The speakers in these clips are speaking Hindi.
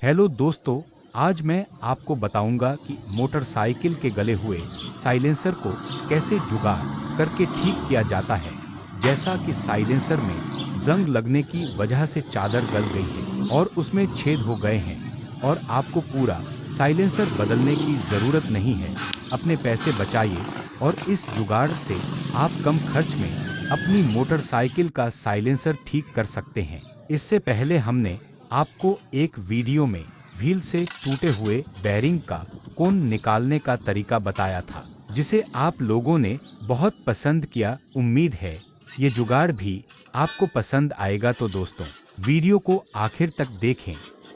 हेलो दोस्तों, आज मैं आपको बताऊंगा कि मोटरसाइकिल के गले हुए साइलेंसर को कैसे जुगाड़ करके ठीक किया जाता है। जैसा कि साइलेंसर में जंग लगने की वजह से चादर गल गई है और उसमें छेद हो गए हैं और आपको पूरा साइलेंसर बदलने की ज़रूरत नहीं है। अपने पैसे बचाइए और इस जुगाड़ से आप कम खर्च में अपनी मोटरसाइकिल का साइलेंसर ठीक कर सकते हैं। इससे पहले हमने आपको एक वीडियो में व्हील से टूटे हुए बेरिंग का कोण निकालने का तरीका बताया था, जिसे आप लोगों ने बहुत पसंद किया। उम्मीद है ये जुगाड़ भी आपको पसंद आएगा। तो दोस्तों, वीडियो को आखिर तक देखें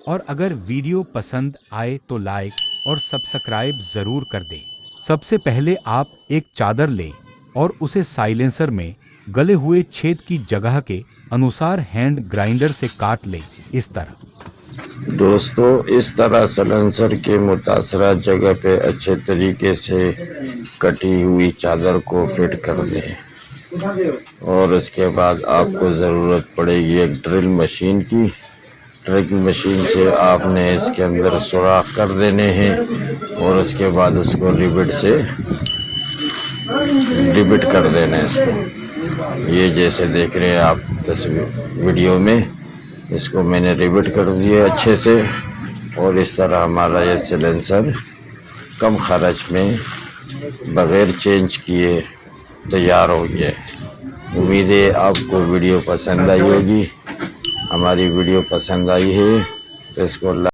और अगर वीडियो पसंद आए तो लाइक और सब्सक्राइब ज़रूर कर दें। सबसे पहले आप एक चादर लें और उसे साइलेंसर में गले हुए छेद की जगह के अनुसार हैंड ग्राइंडर से काट लें, इस तरह। दोस्तों, इस तरह साइलेंसर के मुतासरा जगह पे अच्छे तरीके से कटी हुई चादर को फिट कर दें और इसके बाद आपको ज़रूरत पड़ेगी एक ड्रिल मशीन की। ड्रिल मशीन से आपने इसके अंदर सुराख कर देने हैं और उसके बाद उसको रिबिट से रिबिट कर देना है इसको। ये जैसे देख रहे हैं आप तस्वीर वीडियो में, इसको मैंने रिबिट कर दिया अच्छे से और इस तरह हमारा ये साइलेंसर कम खर्च में बग़ैर चेंज किए तैयार हो गया। उम्मीद है आपको वीडियो पसंद आई होगी। हमारी वीडियो पसंद आई है तो इसको